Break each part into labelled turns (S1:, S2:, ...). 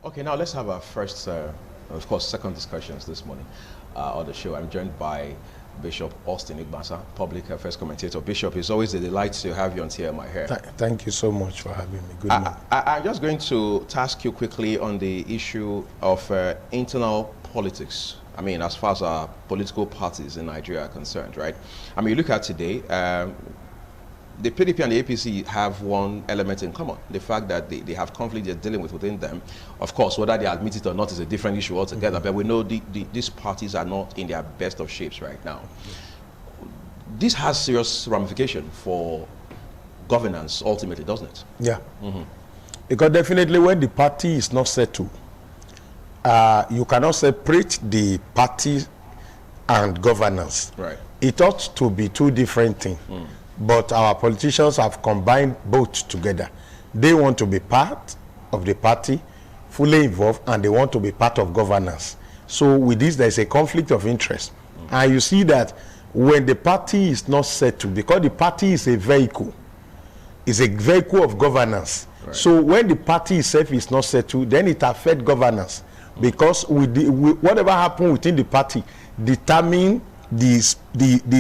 S1: Okay, now let's have our first, of course, second discussions this morning on the show. I'm joined by Bishop Austin Igbasa, public affairs commentator. Bishop, it's always a delight to have you on TMI here.
S2: Thank you so much for having me. Good morning.
S1: I'm just going to task you quickly on the issue of internal politics. I mean, as far as our political parties in Nigeria are concerned, right? I mean, you look at today, the PDP and the APC have one element in common, the fact that they have conflict they're dealing with within them. Of course, whether they admit it or not is a different issue altogether, but we know these parties are not in their best of shapes right now. This has serious ramification for governance ultimately, doesn't it?
S2: Yeah. Because definitely when the party is not settled, you cannot separate the party and governance.
S1: Right.
S2: It ought to be two different things. But our politicians have combined both together. They want to be part of the party, fully involved, and they want to be part of governance. So with this, there's a conflict of interest. And you see that when the party is not settled, because the party is a vehicle of governance.
S1: Right.
S2: So when the party itself is not settled, then it affects governance. Because whatever happens within the party determine the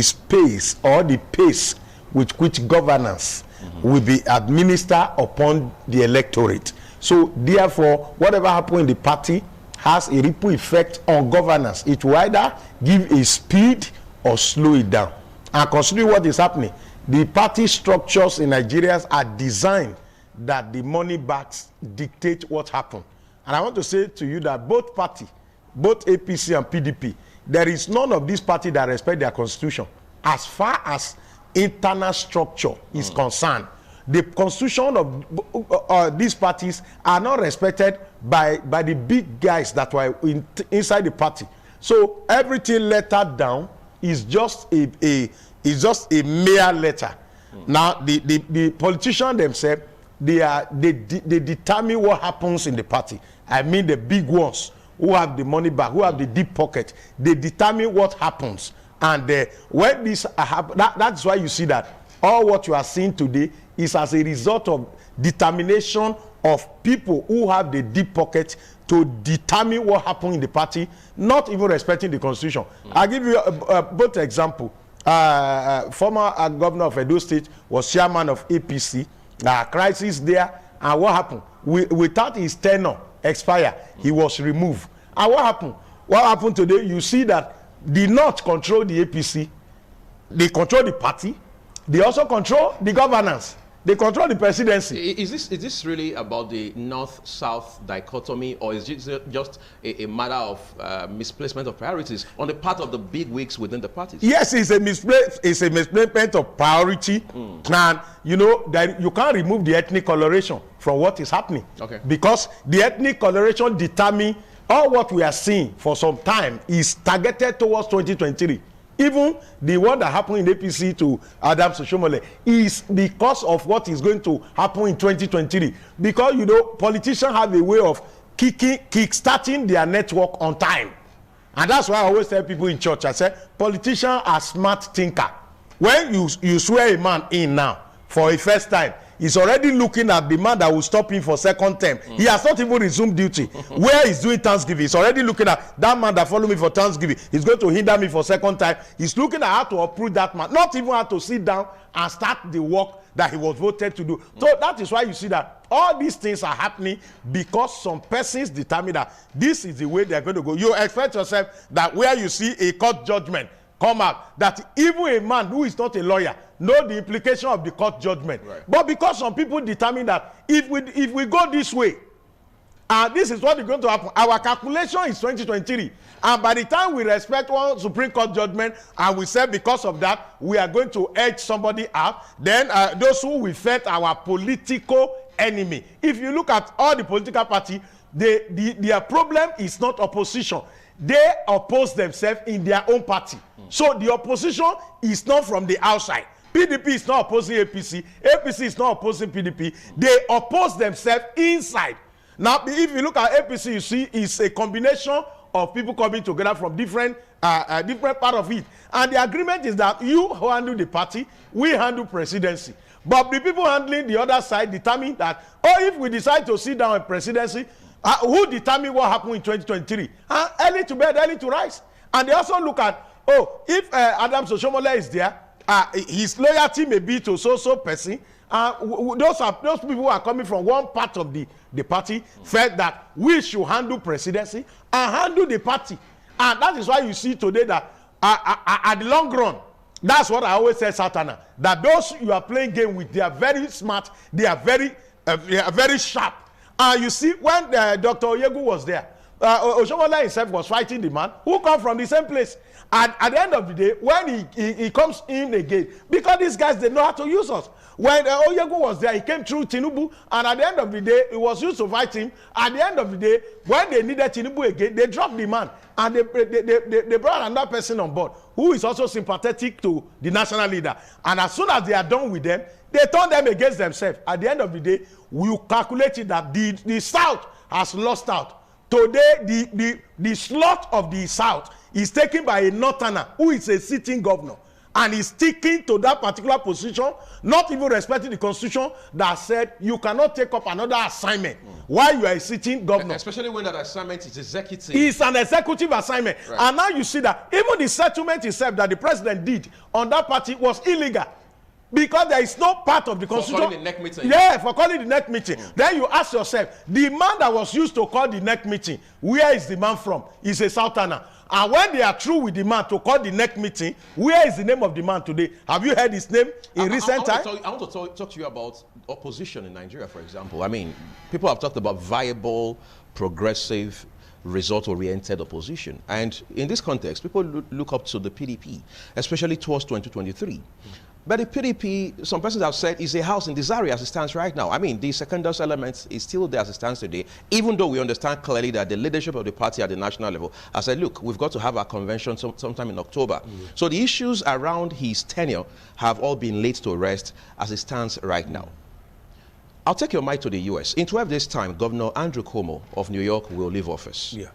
S2: space or the pace with which governance will be administered upon the electorate. So therefore, whatever happens in the party has a ripple effect on governance. It will either give a speed or slow it down. And considering what is happening, the party structures in Nigeria are designed that the money backs dictate what happens. And I want to say to you that both parties, both APC and PDP, there is none of these parties that respect their constitution as far as internal structure is concerned. The constitution of these parties are not respected by the big guys that were inside the party. So everything lettered down is just a mere letter. Now the politicians themselves, they determine what happens in the party. I mean the big ones who have the money back, who have the deep pocket, they determine what happens. And when this happens, that's why you see that all what you are seeing today is as a result of determination of people who have the deep pocket to determine what happened in the party, not even respecting the constitution. I'll give you both example. Former governor of Edo State was chairman of APC. Crisis there, and what happened? Without his tenure expire, he was removed. And what happened? What happened today? You see that the North control the APC, they control the party, they also control the governance, they control the presidency.
S1: Is this really about the North-South dichotomy, or is it just a matter of misplacement of priorities on the part of the big wigs within the parties?
S2: Yes, it's a misplacement of priority, and you know that you can't remove the ethnic coloration from what is happening.
S1: Okay.
S2: Because the ethnic coloration determines all what we are seeing for some time is targeted towards 2023. Even the one that happened in APC to Adams Oshomole is because of what is going to happen in 2023. Because, you know, politicians have a way of kick-starting their network on time. And that's why I always tell people in church, I say, politicians are smart thinkers. When you swear a man in now for a first time, he's already looking at the man that will stop him for second term. He has not even resumed duty. Where he's doing Thanksgiving, he's already looking at that man that followed me for Thanksgiving. He's going to hinder me for second time. He's looking at how to uproot that man, not even how to sit down and start the work that he was voted to do. So that is why you see that all these things are happening because some persons determine that this is the way they're going to go. You expect yourself that where you see a court judgment come out, that even a man who is not a lawyer know the implication of the court judgment.
S1: Right.
S2: But because some people determine that if we go this way, and this is what is going to happen, our calculation is 2023, and by the time we respect one Supreme Court judgment and we say because of that we are going to edge somebody out, then those who will fight our political enemy. If you look at all the political parties, their problem is not opposition. They oppose themselves in their own party. So the opposition is not from the outside. PDP is not opposing APC. APC is not opposing PDP. They oppose themselves inside. Now, if you look at APC, you see it's a combination of people coming together from different part of it. And the agreement is that you handle the party, we handle presidency. But the people handling the other side determine that, if we decide to sit down in presidency, Who determined what happened in 2023? Early to bed, early to rise. And they also look at, if Adams Oshiomhole is there, his loyalty may be to so person. Those people who are coming from one part of the party felt that we should handle presidency and handle the party. And that is why you see today that at the long run, that's what I always say, Satana, that those you are playing game with, they are very smart, they are very sharp. You see, when Dr. Oyegu was there, Oshiomhole himself was fighting the man who come from the same place. And at the end of the day, when he comes in again, because these guys, they know how to use us. When Oyegu was there, he came through Tinubu, and at the end of the day, he was used to fight him. At the end of the day, when they needed Tinubu again, they dropped the man, and they brought another person on board who is also sympathetic to the national leader. And as soon as they are done with them, they turn them against themselves. At the end of the day, we calculated that the South has lost out. Today, the slot of the South is taken by a northerner who is a sitting governor, and is sticking to that particular position, not even respecting the constitution that said you cannot take up another assignment while you are a sitting governor.
S1: Especially when that assignment is executive.
S2: It's an executive assignment. Right. And now you see that even the settlement itself that the president did on that party was illegal. Because there is no part of the constitution.
S1: For calling the neck meeting.
S2: Yeah, for calling the neck meeting. Then you ask yourself, the man that was used to call the neck meeting, where is the man from? He's a Southerner. And when they are through with the man to call the neck meeting, where is the name of the man today? Have you heard his name in recent time?
S1: I want to talk to you about opposition in Nigeria, for example. I mean, people have talked about viable, progressive, result-oriented opposition. And in this context, people look up to the PDP, especially towards 2023. But the PDP, some persons have said, is a house in desire as it stands right now. I mean, the secondary element is still there as it stands today, even though we understand clearly that the leadership of the party at the national level has said, look, we've got to have our convention sometime in October. So the issues around his tenure have all been laid to rest as it stands right now. I'll take your mind to the US. In 12 days' time, Governor Andrew Cuomo of New York will leave office.
S2: Yeah.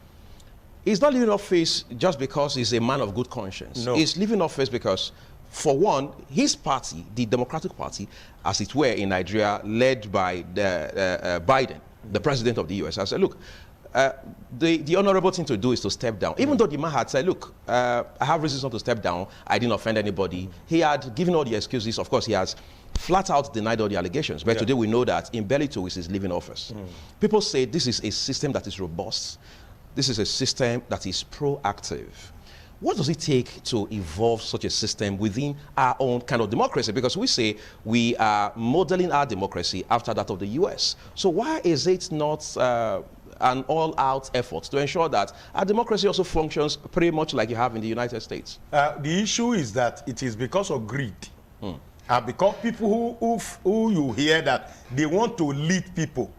S1: He's not leaving office just because he's a man of good conscience.
S2: No.
S1: He's leaving office because, for one, his party, the Democratic Party, as it were in Nigeria, led by Biden, the president of the US, I said, look, the honorable thing to do is to step down. Even though the man had said, look, I have reasons not to step down, I didn't offend anybody. He had given all the excuses. Of course, he has flat out denied all the allegations. But today we know that in belly 2 is leaving office. People say this is a system that is robust. This is a system that is proactive. What does it take to evolve such a system within our own kind of democracy? Because we say we are modeling our democracy after that of the US. So why is it not an all-out effort to ensure that our democracy also functions pretty much like you have in the United States?
S2: The issue is that it is because of greed. Because people who you hear that they want to lead people,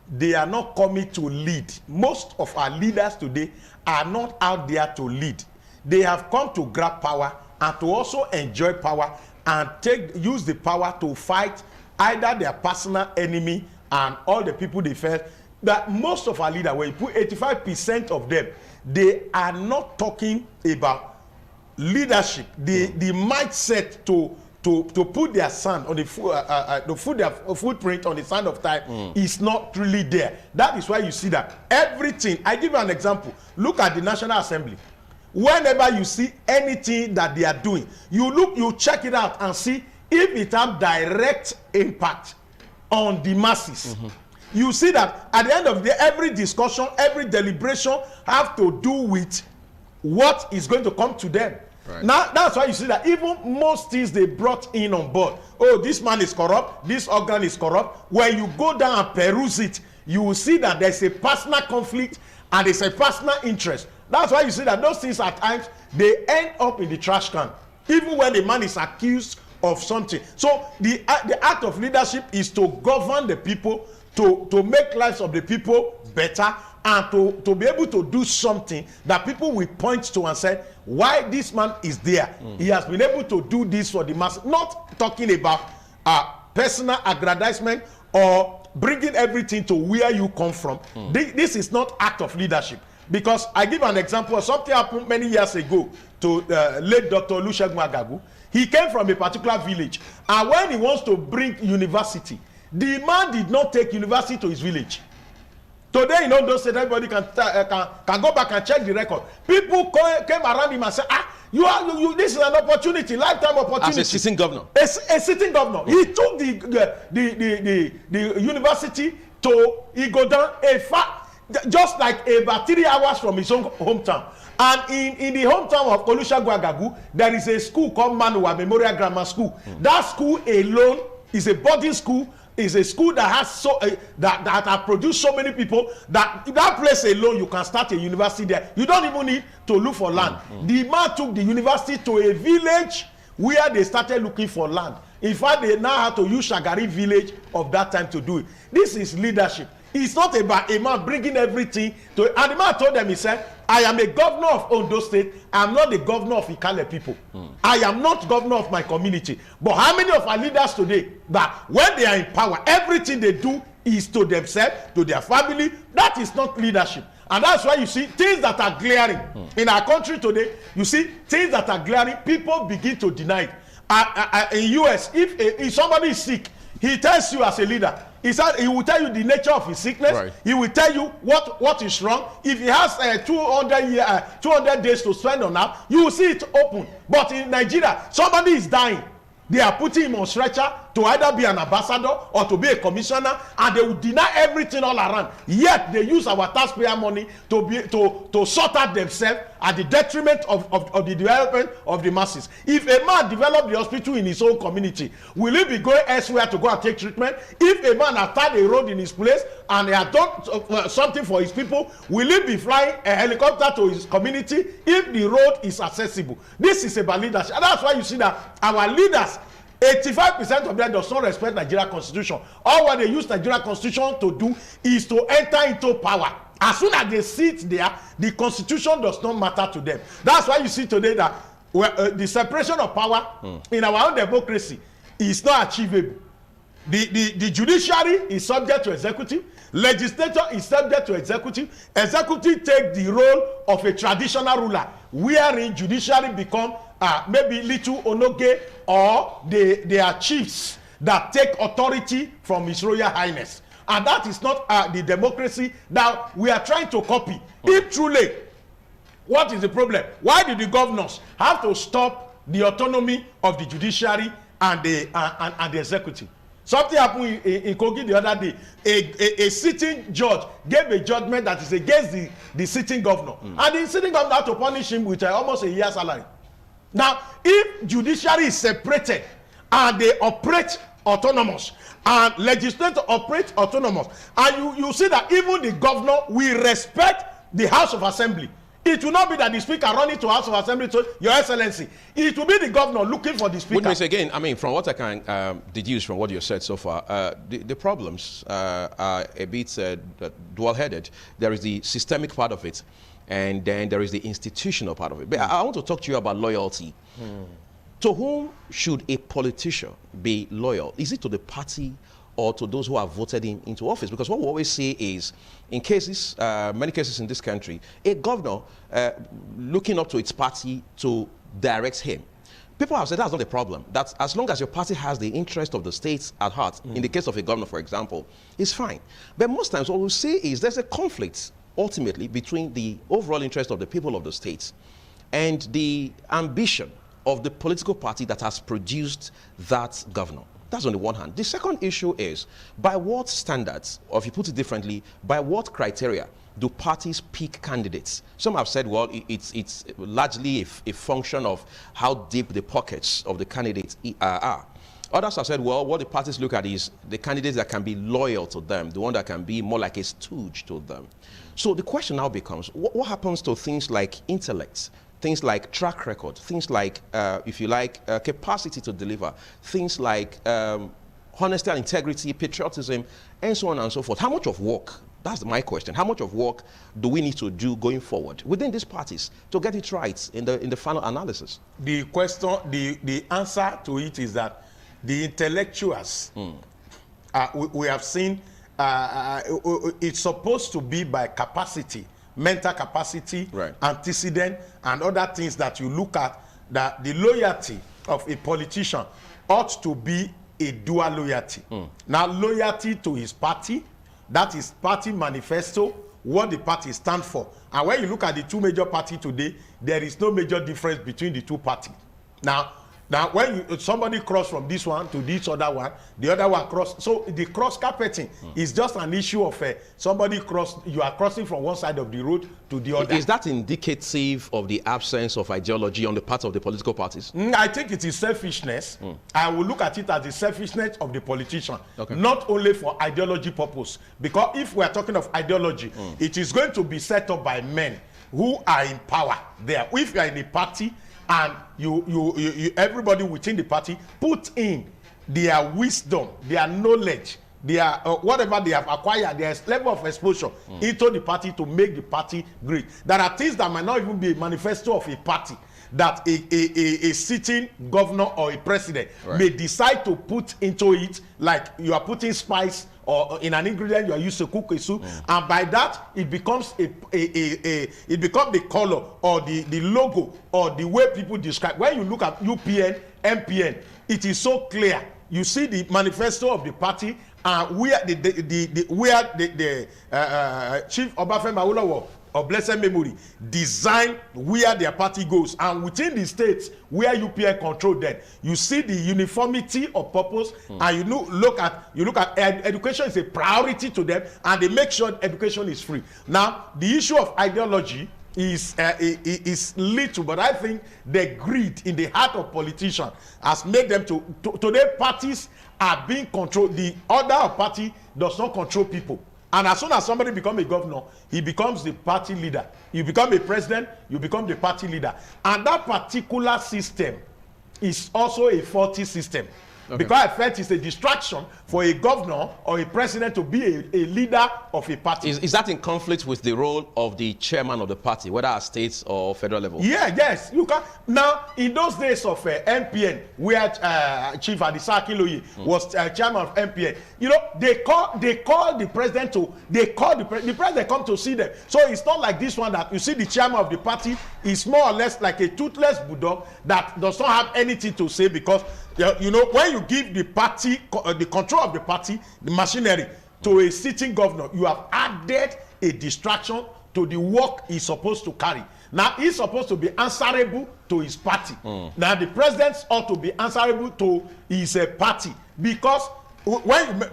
S2: they are not coming to lead. Most of our leaders today are not out there to lead. They have come to grab power and to also enjoy power and use the power to fight either their personal enemy and all the people they felt. That most of our leaders, when you put 85% of them, they are not talking about leadership, the mindset to put their sand on their footprint on the sand of time is not really there. That is why you see that everything. I give you an example. Look at the National Assembly. Whenever you see anything that they are doing, you check it out and see if it has direct impact on the masses. You see that at the end of the day, every discussion, every deliberation have to do with what is going to come to them. Right. Now, that's why you see that even most things they brought in on board. Oh, this man is corrupt, this organ is corrupt. When you go down and peruse it, you will see that there's a personal conflict and there's a personal interest. That's why you see that those things at times, they end up in the trash can, even when the man is accused of something. So the act of leadership is to govern the people, to make lives of the people better, and to be able to do something that people will point to and say, why this man is there. He has been able to do this for the mass. Not talking about personal aggrandizement or bringing everything to where you come from. This is not act of leadership. Because I give an example of something happened many years ago to late Dr. Olusegun Agagu. He came from a particular village, and when he wants to bring university, the man did not take university to his village. Today in Ondo State, everybody can go back and check the record. People came around him and said, this is an opportunity, lifetime opportunity.
S1: As a sitting governor.
S2: A sitting governor. He took the university to Igodan, just like about 3 hours from his own hometown. And in the hometown of Olusegun Agagu, there is a school called Manuwa Memorial Grammar School. That school alone is a boarding school. Is a school that has that have produced so many people that place alone you can start a university there. You don't even need to look for land. The man took the university to a village where they started looking for land. In fact, they now have to use Shagari village of that time to do it. This is leadership. It's not about a man bringing everything to. And the man told them, he said, I am a governor of Ondo State. I am not the governor of Ikale people. I am not governor of my community. But how many of our leaders today that when they are in power, everything they do is to themselves, to their family? That is not leadership. And that's why you see things that are glaring in our country today. You see things that are glaring, people begin to deny it. In US, if somebody is sick, he tells you as a leader, he will tell you the nature of his sickness. Right. He will tell you what is wrong. If he has 200 days to spend on that, you will see it open. But in Nigeria, somebody is dying. They are putting him on stretcher to either be an ambassador or to be a commissioner, and they will deny everything all around. Yet they use our taxpayer money to sort out themselves at the detriment of the development of the masses. If a man develop the hospital in his own community, will he be going elsewhere to go and take treatment? If a man has tied a road in his place and he has done something for his people, will he be flying a helicopter to his community if the road is accessible? This is about leadership. And that's why you see that our leaders, 85% of them does not respect Nigeria constitution. All what they use Nigeria constitution to do is to enter into power. As soon as they sit there, the constitution does not matter to them. That's why you see today that the separation of power in our own democracy is not achievable. The judiciary is subject to executive. Legislature is subject to executive. Executive take the role of a traditional ruler, wherein judiciary become maybe little onoge, or they are chiefs that take authority from His Royal Highness. And that is not the democracy that we are trying to copy. If truly, what is the problem? Why did the governors have to stop the autonomy of the judiciary and the executive? Something happened in Kogi the other day. A sitting judge gave a judgment that is against the sitting governor. And the sitting governor had to punish him with almost a year's salary. Now, if judiciary is separated and they operate autonomous, and legislature operate autonomous, and you see that even the governor will respect the House of Assembly. It will not be that the speaker running to House of Assembly to Your Excellency. It will be the governor looking for the speaker.
S1: Witness, again, I mean, from what I can deduce from what you said so far, the problems are a bit dual-headed. There is the systemic part of it, and then there is the institutional part of it. But I want to talk to you about loyalty. To whom should a politician be loyal? Is it to the party or to those who have voted him into office? Because what we always say is, in cases, many cases in this country, a governor looking up to its party to direct him. People have said that's not a problem. That as long as your party has the interest of the state at heart, in the case of a governor, for example, it's fine. But most times what we say is there's a conflict, ultimately, between the overall interest of the people of the state and the ambition of the political party that has produced that governor. That's on the one hand. The second issue is, by what standards, or if you put it differently, by what criteria do parties pick candidates? Some have said, well, it's largely a function of how deep the pockets of the candidates are. Others have said, well, what the parties look at is the candidates that can be loyal to them, the one that can be more like a stooge to them. So the question now becomes, what happens to things like intellect, things like track record, things like, if you like, capacity to deliver, things like honesty and integrity, patriotism, and so on and so forth? How much of work, that's my question, how much of work do we need to do going forward within these parties to get it right in the final analysis? The question,
S2: the answer to it is that the intellectuals, we have seen, it's supposed to be by capacity, mental capacity, right, antecedent, and other things that you look at, that the loyalty of a politician ought to be a dual loyalty. Now, loyalty to his party, That is party manifesto, what the party stand for. And when you look at the two major parties today, there is no major difference between the two parties. Now when somebody cross from this one to this other one, the other one cross. So the cross carpeting is just an issue of somebody cross. You are crossing from one side of the road to the other.
S1: Is that indicative of the absence of ideology on the part of the political parties?
S2: I think it is selfishness. I will look at it as the selfishness of the politician, not only for ideology purpose. Because if we are talking of ideology, it is going to be set up by men who are in power there. If you are in a party, and you everybody within the party put in their wisdom, their knowledge, their whatever they have acquired, their level of exposure into the party to make the party great. There are things that might not even be a manifesto of a party that a sitting governor or a president may decide to put into it, like you are putting spice or in an ingredient you are used to cook a soup, and by that it becomes it becomes the color or the logo or the way people describe. When you look at UPN, MPN, it is so clear. You see the manifesto of the party, where the Chief Obafemi Awolowo of blessed memory design where their party goes, and within the states where UPN control them, you see the uniformity of purpose, and you look at education is a priority to them, and they make sure education is free. Now the issue of ideology is little, but I think the greed in the heart of politicians has made them to today parties are being controlled. The order of party does not control people. And as soon as somebody becomes a governor, he becomes the party leader. You become a president, you become the party leader. And that particular system is also a faulty system. Because I felt it's a distraction for a governor or a president to be a leader of a party.
S1: Is that in conflict with the role of the chairman of the party, whether at state or federal level?
S2: Yeah, yes. You can. Now, in those days of MPN, where Chief Adisa Akinloye was chairman of MPN, you know, they call the president to, the president come to see them. So it's not like this one that you see the chairman of the party is more or less like a toothless bulldog that does not have anything to say, because you know, when you give the party the control of the party, the machinery, to a sitting governor, you have added a distraction to the work he's supposed to carry. Now he's supposed to be answerable to his party. Now the president ought to be answerable to his party, because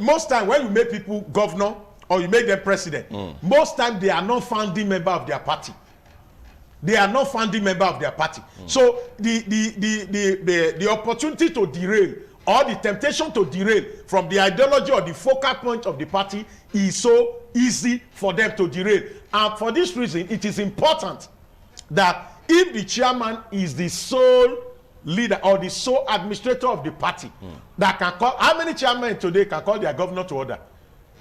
S2: most time when you make people governor or you make them president, most time they are not founding member of their party. They are not founding member of their party. So the opportunity to derail, or the temptation to derail from the ideology or the focal point of the party, is so easy for them to derail. And for this reason, it is important that if the chairman is the sole leader or the sole administrator of the party, that can call, how many chairmen today can call their governor to order?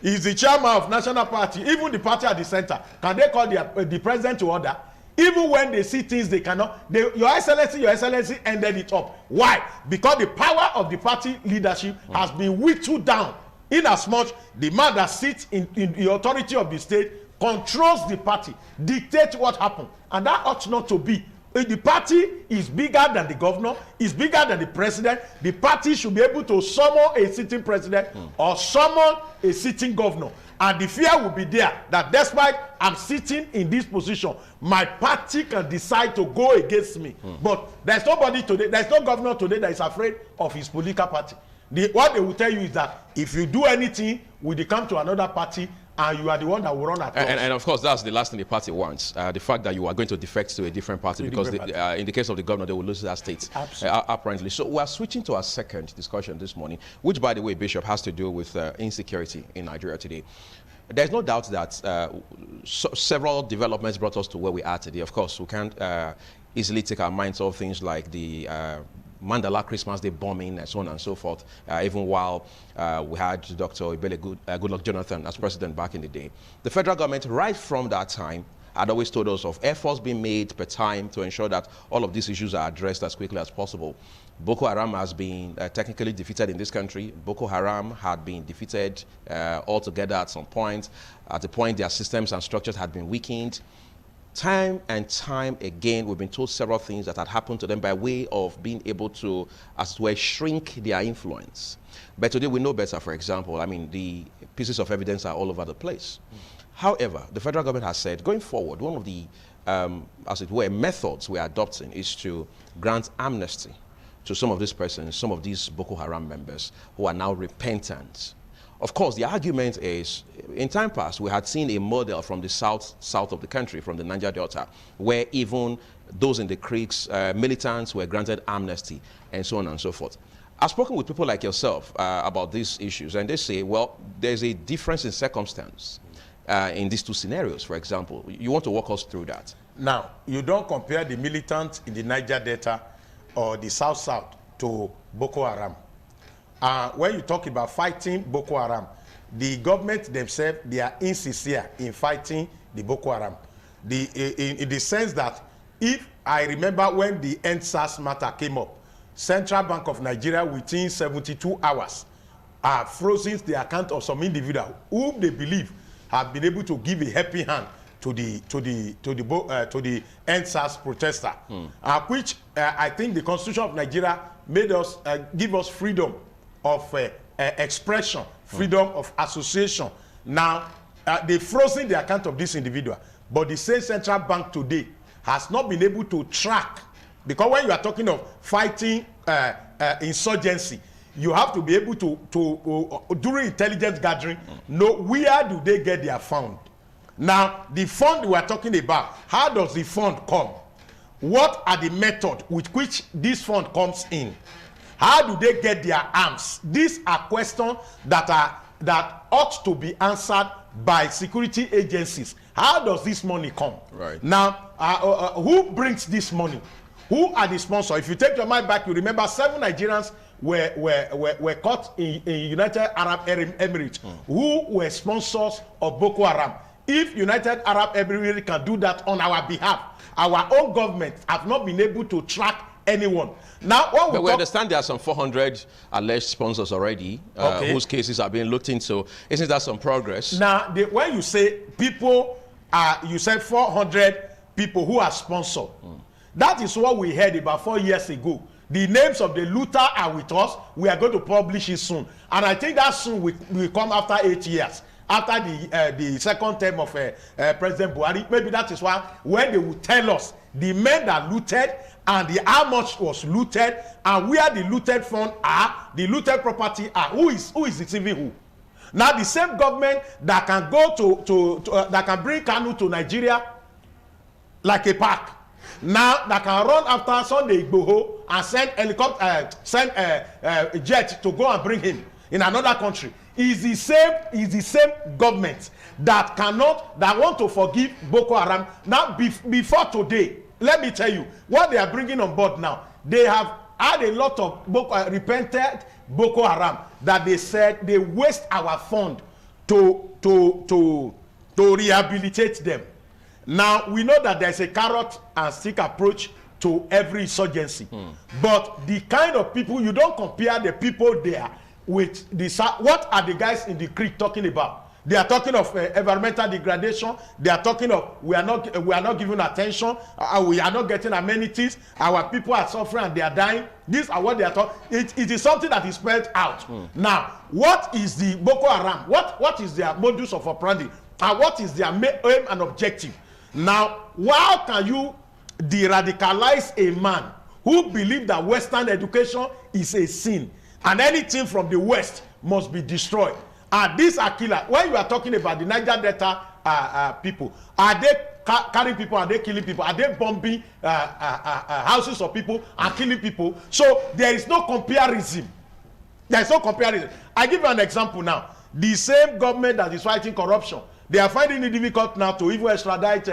S2: Is the chairman of national party, even the party at the center, can they call the president to order? Even when they see things they cannot, your excellency ended it up. Why? Because the power of the party leadership has been whittled down, in as much the man that sits in the authority of the state controls the party, dictates what happens, and that ought not to be. If the party is bigger than the governor, is bigger than the president, the party should be able to summon a sitting president or summon a sitting governor. And the fear will be there that despite I'm sitting in this position, my party can decide to go against me. But there's nobody today, there's no governor today that is afraid of his political party. What they will tell you is that if you do anything, we come to another party, and you are the one that will run across.
S1: And of course, that's the last thing the party wants. The fact that you are going to defect to a different party, because in the case of the governor, they will lose that state. Apparently. So we are switching to our second discussion this morning, which, by the way, Bishop, has to do with insecurity in Nigeria today. There's no doubt that several developments brought us to where we are today. Of course, we can't easily take our minds off things like the Mandala Christmas Day bombing and so on and so forth, even while we had Dr. Ibele Goodluck Jonathan as president back in the day. The federal government, right from that time, had always told us of efforts being made per time to ensure that all of these issues are addressed as quickly as possible. Boko Haram has been technically defeated in this country. Boko Haram had been defeated altogether at some point. At the point, their systems and structures had been weakened. Time and time again, we've been told several things that had happened to them by way of being able to, as it were, shrink their influence. But today we know better. For example, I mean, the pieces of evidence are all over the place. However, the federal government has said, going forward, one of the, as it were, methods we're adopting is to grant amnesty to some of these persons, some of these Boko Haram members who are now repentant. Of course, the argument is, in time past, we had seen a model from the south of the country, from the Niger Delta, where even those in the creeks, militants were granted amnesty, and so on and so forth. I've spoken with people like yourself about these issues, and they say, well, there's a difference in circumstance in these two scenarios, for example. You want to walk us through that?
S2: Now, you don't compare the militants in the Niger Delta or the South to Boko Haram. When you talk about fighting Boko Haram, the government themselves, they are insincere in fighting the Boko Haram. In the sense that, if I remember when the EndSARS matter came up, Central Bank of Nigeria within 72 hours frozen the account of some individual whom they believe have been able to give a helping hand to the EndSARS protester, which I think the Constitution of Nigeria made us give us freedom of expression, freedom of association. Now they frozen the account of this individual, but the same central bank today has not been able to track, because when you are talking of fighting insurgency, you have to be able to during intelligence gathering, know where do they get their fund. Now, the fund we are talking about, how does the fund come? What are the methods with which this fund comes in? How do they get their arms? These are questions that ought to be answered by security agencies. How does this money come?
S1: Right.
S2: Now, who brings this money? Who are the sponsors? If you take your mind back, you remember 7 Nigerians were caught in United Arab Emirates who were sponsors of Boko Haram. If United Arab Emirates can do that on our behalf, our own government have not been able to track anyone. Now,
S1: but we understand there are some 400 alleged sponsors already, whose cases are being looked into. Isn't that some progress?
S2: Now, when you say people, you said 400 people who are sponsored. That is what we heard about 4 years ago. The names of the looter are with us. We are going to publish it soon. And I think that soon will come after 8 years. After the second term of President Buhari. Maybe that is why when they will tell us the men that looted and how much was looted and where the looted funds are, the looted property are, who is deceiving who? Now the same government that can go that can bring Kanu to Nigeria like a park, now that can run after Sunday Igboho and send helicopter, send a jet to go and bring him in another country, is the same government that want to forgive Boko Haram. Now before today, let me tell you what they are bringing on board now. They have had a lot of repented Boko Haram that they said they waste our fund to rehabilitate them. Now we know that there's a carrot and stick approach to every insurgency, but the kind of people, you don't compare the people there with the, what are the guys in the creek talking about? They are talking of environmental degradation. They are talking of we are not giving attention. We are not getting amenities. Our people are suffering and they are dying. These are what they are talking. It is something that is spelled out. Now, what is the Boko Haram? What is their modus of operandi? And what is their aim and objective? Now, how can you de-radicalize a man who believes that Western education is a sin and anything from the West must be destroyed? And these are killers. When you are talking about the Niger Delta people, are they carrying people? Are they killing people? Are they bombing houses of people and killing people? So there is no comparison. There is no comparison. I give you an example now. The same government that is fighting corruption, they are finding it difficult now to even extradite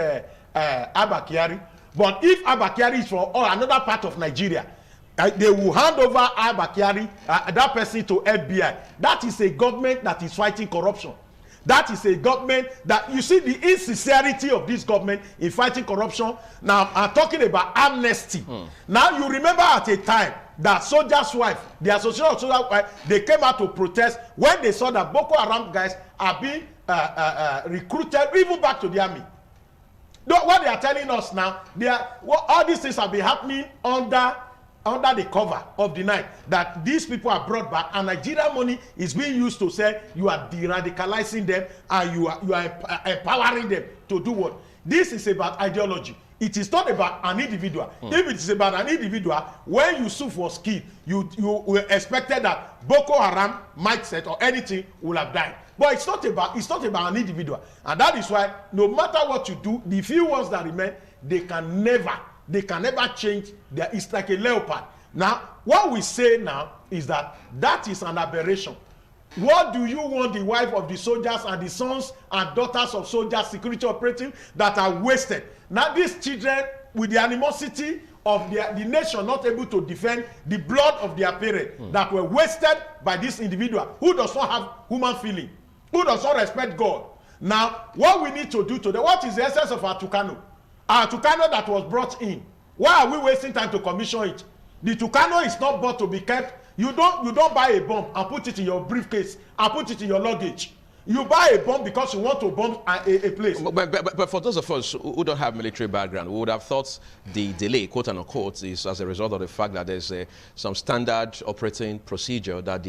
S2: Abba Kyari. But if Abba Kyari is from another part of Nigeria, they will hand over Abba Kyari, that person, to FBI. That is a government that is fighting corruption. That is a government that, you see the insincerity of this government in fighting corruption. Now I'm talking about amnesty. Now you remember at a time that Soldier's Wife, the Association of Soldier's Wife, they came out to protest when they saw that Boko Haram guys are being recruited even back to the army. What they are telling us now, all these things have been happening under under the cover of the night that these people are brought back and Nigerian money is being used to say you are de-radicalizing them and you are empowering them to do what? This is about ideology. It is not about an individual. If it is about an individual, when Yusuf was killed, you expected that Boko Haram mindset or anything will have died. But it's not about an individual. And that is why no matter what you do, the few ones that remain, they can never change. It's like a leopard. Now, what we say now is that is an aberration. What do you want the wife of the soldiers and the sons and daughters of soldiers, security operative that are wasted? Now these children with the animosity of the nation not able to defend the blood of their parents that were wasted by this individual who does not have human feeling, who does not respect God. Now what we need to do today, what is the essence of our Tucano? Our Tucano that was brought in, why are we wasting time to commission it? The Tucano is not bought to be kept. You don't buy a bomb and put it in your briefcase and put it in your luggage. You buy a bomb because you want to bomb a place.
S1: But for those of us who don't have military background, we would have thought the delay, quote unquote, is as a result of the fact that there's some standard operating procedure that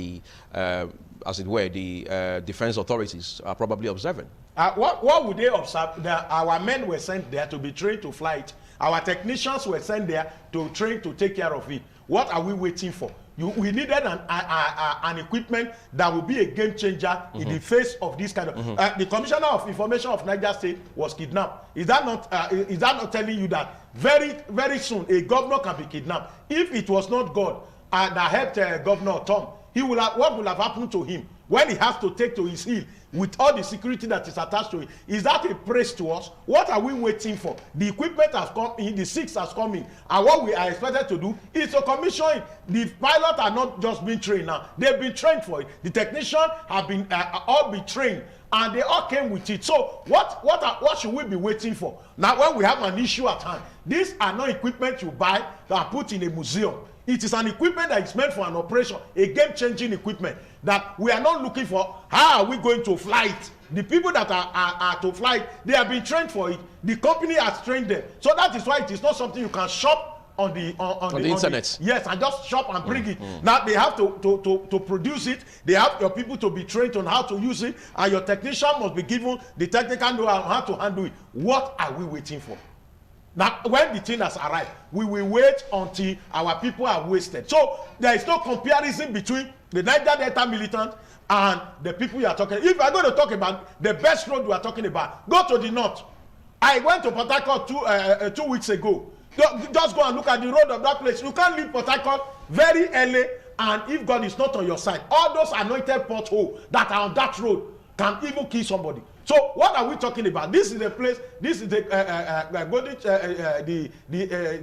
S1: as it were, the defense authorities are probably observing.
S2: What would they observe? Our men were sent there to be trained to fly it. Our technicians were sent there to train to take care of it. What are we waiting for? We needed an equipment that will be a game changer in the face of this kind of. The Commissioner of Information of Niger State was kidnapped. Is that not telling you that very soon a governor can be kidnapped? If it was not God that helped Governor Tom, what will have happened to him when he has to take to his heel with all the security that is attached to it? Is that a praise to us? What are we waiting for? The equipment has come in, the six has come in, and what we are expected to do is to commission it. The pilots are not just being trained now; they've been trained for it. The technicians have been all been trained, and they all came with it. So what should we be waiting for? Now, when we have an issue at hand, these are not equipment you buy and put in a museum. It is an equipment that is meant for an operation, a game-changing equipment that we are not looking for. How are we going to fly it? The people that are to fly it, they have been trained for it. The company has trained them. So that is why it is not something you can shop on the
S1: internet.
S2: Yes, and just shop and bring it. Now they have to produce it. They have your people to be trained on how to use it, and your technician must be given the technical know how to handle it. What are we waiting for? Now, when the thing has arrived, we will wait until our people are wasted. So there is no comparison between the Niger Delta militant and the people you are talking. If you are going to talk about the best road we are talking about, go to the north. I went to Port Harcourt 2 weeks ago. Just go and look at the road of that place. You can't leave Port Harcourt very early, and if God is not on your side, all those anointed potholes that are on that road can even kill somebody. So what are we talking about? This is the place. This is the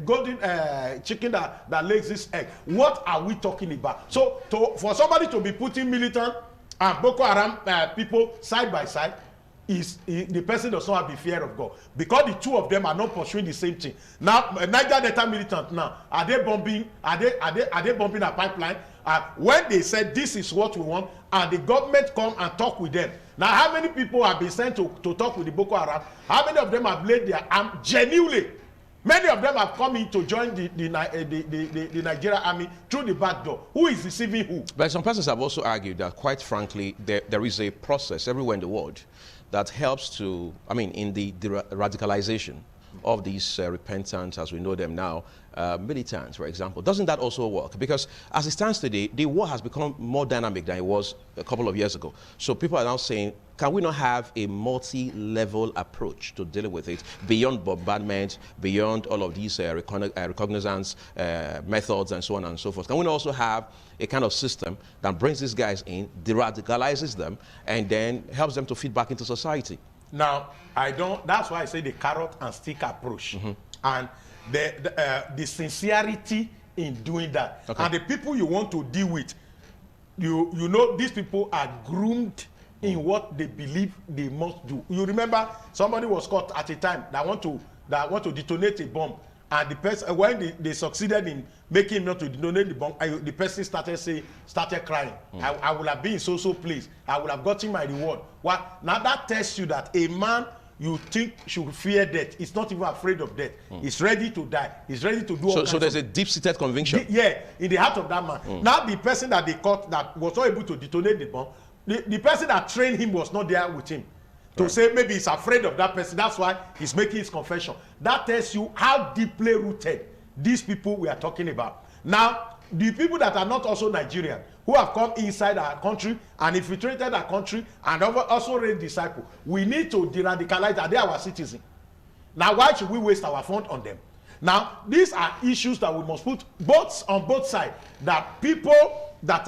S2: golden chicken that lays this egg. What are we talking about? So for somebody to be putting militant and Boko Haram people side by side, the person does not have the fear of God, because the two of them are not pursuing the same thing. Now, Niger Delta militant now, are they bombing? Are they bombing a pipeline? When they said this is what we want, and the government come and talk with them. Now, how many people have been sent to talk with the Boko Haram? How many of them have laid their arm genuinely? Many of them have come in to join the Nigerian army through the back door. Who is deceiving who?
S1: But some persons have also argued that, quite frankly, there is a process everywhere in the world that helps to, in the radicalization of these repentant, as we know them now, militants, for example. Doesn't that also work? Because as it stands today, the war has become more dynamic than it was a couple of years ago. So people are now saying, can we not have a multi-level approach to dealing with it, beyond bombardment, beyond all of these recognizance methods and so on and so forth? Can we not also have a kind of system that brings these guys in, de-radicalizes them, and then helps them to fit back into society?
S2: Now, that's why I say the carrot and stick approach. And the sincerity in doing that. Okay. And the people you want to deal with, you know, these people are groomed in what they believe they must do. You remember somebody was caught at a time that want to detonate a bomb, and the person, when they succeeded in making him not to detonate the bomb, the person started crying. I would have been in so place. I would have gotten my reward. Now that tells you that a man you think should fear death is not even afraid of death. He's ready to die. He's ready to do all
S1: So there's a deep-seated conviction.
S2: Yeah, in the heart of that man. Now the person that they caught that was not able to detonate the bomb, the person that trained him was not there with him. To say maybe he's afraid of that person. That's why he's making his confession. That tells you how deeply rooted these people we are talking about. Now, the people that are not also Nigerian, who have come inside our country and infiltrated our country and also raised disciples, we need to de-radicalize that they are our citizens. Now, why should we waste our fund on them? Now, these are issues that we must put on both sides, that people that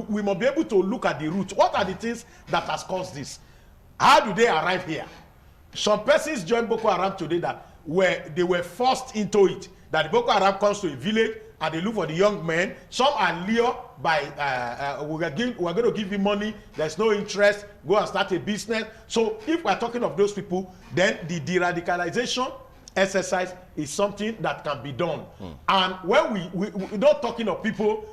S2: we must be able to look at the root. What are the things that has caused this? How do they arrive here? Some persons join Boko Haram today that they were forced into it. That the Boko Haram comes to a village and they look for the young men. Some are lured by we're going to give you money. There's no interest. Go and start a business. So if we're talking of those people, then the de-radicalization exercise is something that can be done. And when we're not talking of people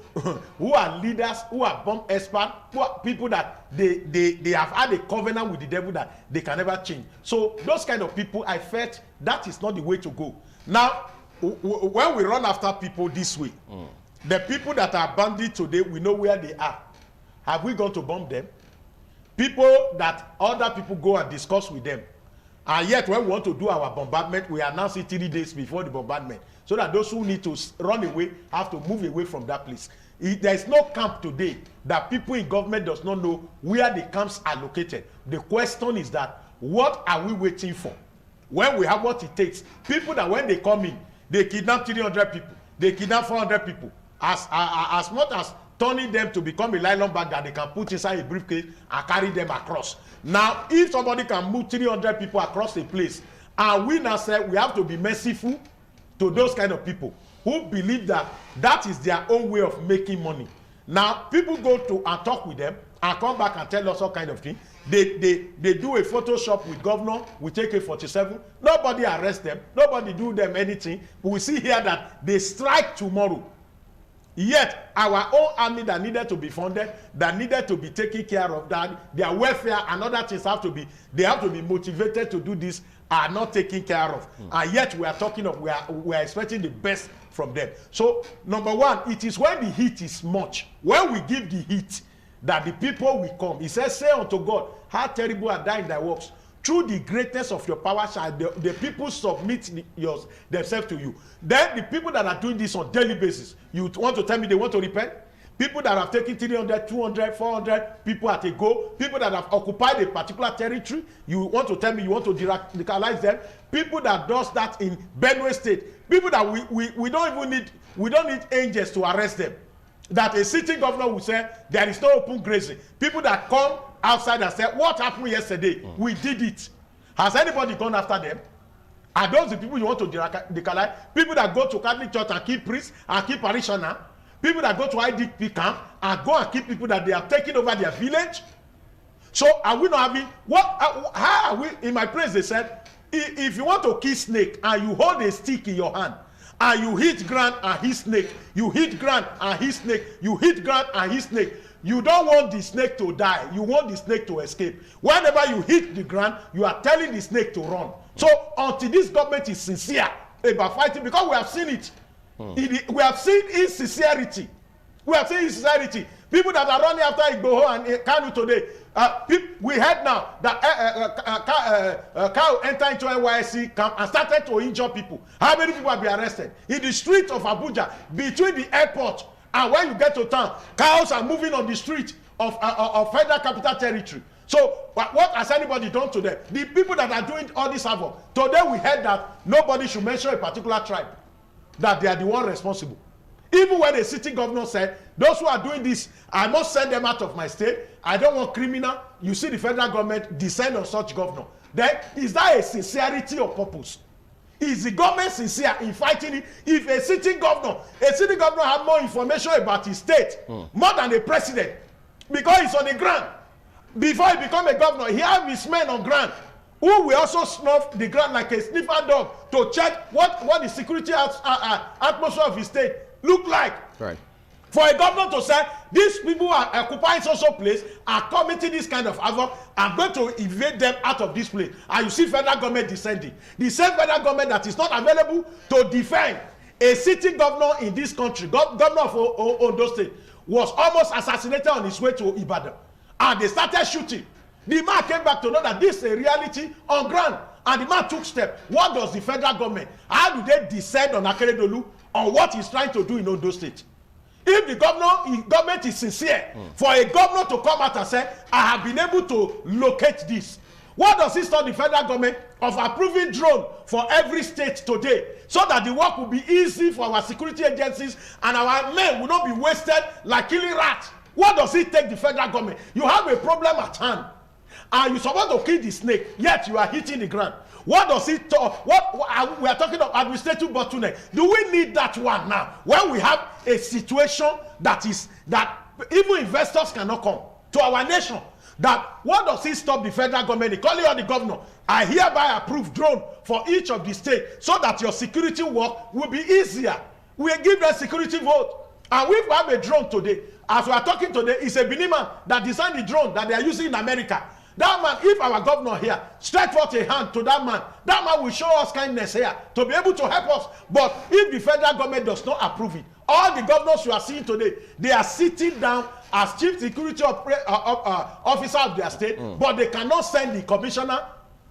S2: who are leaders, who are bomb experts, who are people that they have had a covenant with the devil that they can never change. So those kind of people, I felt that is not the way to go. Now, when we run after people this way, the people that are bandit today, we know where they are. Have we gone to bomb them? People that other people go and discuss with them. And yet, when we want to do our bombardment, we announce it 3 days before the bombardment, so that those who need to run away have to move away from that place. There is no camp today that people in government does not know where the camps are located. The question is that, what are we waiting for? When we have what it takes, people that when they come in, they kidnap 300 people, they kidnap 400 people, as much as turning them to become a nylon bag that they can put inside a briefcase and carry them across. Now, if somebody can move 300 people across a place, and we now say we have to be merciful to those kind of people who believe that that is their own way of making money. Now, people go to and talk with them and come back and tell us all kind of things. They do a Photoshop with governor, we take AK-47. Nobody arrest them. Nobody do them anything. But we see here that they strike tomorrow. Yet, our own army that needed to be funded, that needed to be taken care of, that their welfare and other things have to be motivated to do this, are not taken care of. And yet, we are talking of, we are expecting the best from them. So, number one, it is when the heat is much, when we give the heat, that the people will come. He says, say unto God, how terrible are thy works. Through the greatness of your power shall the people submit themselves to you. Then the people that are doing this on daily basis, you want to tell me they want to repent? People that have taken 300, 200, 400 people at a go, people that have occupied a particular territory, you want to tell me you want to radicalize them? People that does that in Benue State, people that we don't even need, we don't need angels to arrest them. That a sitting governor will say there is no open grazing. People that come outside and say, what happened yesterday? We did it. Has anybody gone after them? Are those the people you want to radicalize? People that go to Catholic church and keep priests and keep parishioner? People that go to IDP camp and go and keep people that they have taken over their village? So are we not having how are we? In my place they said, if you want to kill snake and you hold a stick in your hand and you hit ground and hit snake, you hit ground and hit snake, you hit ground and hit snake, you don't want the snake to die, you want the snake to escape. Whenever you hit the ground, you are telling the snake to run. So until this government is sincere about fighting, because we have seen it, we have seen insincerity. We have seen insincerity. People that are running after Igboho and Kanu today, we heard now that Kanu entered into NYSC camp and started to injure people. How many people have been arrested? In the street of Abuja, between the airport and when you get to town, cows are moving on the street of Federal Capital Territory. So what has anybody done to them? The people that are doing all this havoc, today we heard that nobody should mention a particular tribe, that they are the one responsible. Even when a city governor said, those who are doing this, I must send them out of my state. I don't want criminal. You see the federal government descend on such governor. Then, is that a sincerity of purpose? Is the government sincere in fighting it? If a city governor has more information about his state, more than the president, because he's on the ground. Before he become a governor, he have his men on ground, who will also snuff the ground like a sniffer dog to check what the security atmosphere of his state look like.
S1: Right.
S2: For a governor to say, these people are occupying social place, are committing this kind of havoc, I'm going to evade them out of this place. And you see federal government descending. The same federal government that is not available to defend a sitting governor in this country, governor of Ondo State, was almost assassinated on his way to Ibadan. And they started shooting. The man came back to know that this is a reality on ground. And the man took steps. What does the federal government, how do they descend on Akeredolu on what he's trying to do in Ondo State? If the government is sincere for a governor to come out and say, I have been able to locate this, what does it stop the federal government of approving drone for every state today so that the work will be easy for our security agencies and our men will not be wasted like killing rats? What does it take the federal government? You have a problem at hand and you're supposed to kill the snake, yet you are hitting the ground. What does it talk? We are talking of administrative bottleneck. Do we need that one now when we have a situation that even investors cannot come to our nation? That what does it stop the federal government calling on the governor? I hereby approve drone for each of the states so that your security work will be easier. We give them security vote. And we have a drone today. As we are talking today, it's a Benin man that designed the drone that they are using in America. That man, if our governor here stretch forth a hand to that man will show us kindness here to be able to help us. But if the federal government does not approve it, all the governors you are seeing today, they are sitting down as chief security officer of their state, but they cannot send the commissioner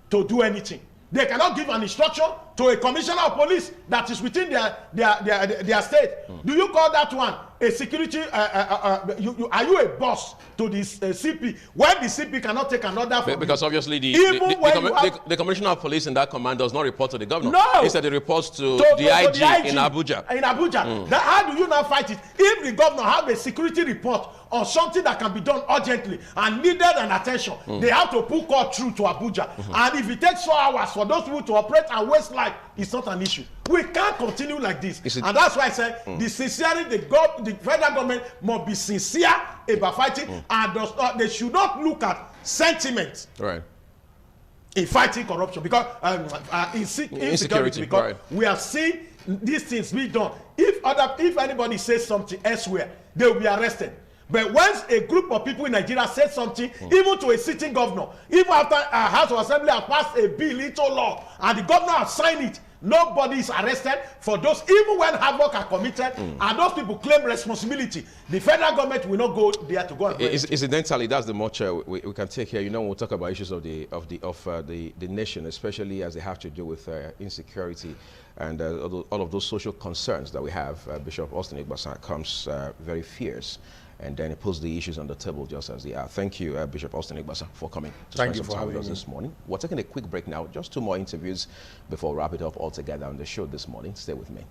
S2: to do anything. They cannot give an instruction to a commissioner of police that is within their state. Do you call that one a security? Are you a boss to this CP when the CP cannot take another?
S1: Because obviously the commissioner of police in that command does not report to the governor.
S2: No,
S1: instead it reports to the IG in Abuja.
S2: In Abuja, how do you now fight it? If the governor have a security report on something that can be done urgently and needed an attention, they have to pull call through to Abuja. And if it takes 4 hours for those people to operate and waste life, it's not an issue. We can't continue like this. And that's why I said the sincerity, the federal government must be sincere about fighting and they should not look at sentiment in fighting corruption because insecurity, because we have seen these things be done. If anybody says something elsewhere, they will be arrested. But once a group of people in Nigeria says something, even to a sitting governor, even after a House of Assembly has passed a bill into law and the governor has signed it, nobody is arrested for those, even when havoc are committed, and those people claim responsibility. The federal government will not go there to go and
S1: incidentally, that's the much we can take here. You know, we'll talk about issues of the nation, especially as they have to do with insecurity and all of those social concerns that we have. Bishop Austin Igbasan comes very fierce, and then he puts the issues on the table just as they are. Thank you, Bishop Austin Igbasan, for coming to spend some time with us this morning. We're taking a quick break now, just 2 more interviews before we wrap it up all together on the show this morning. Stay with me.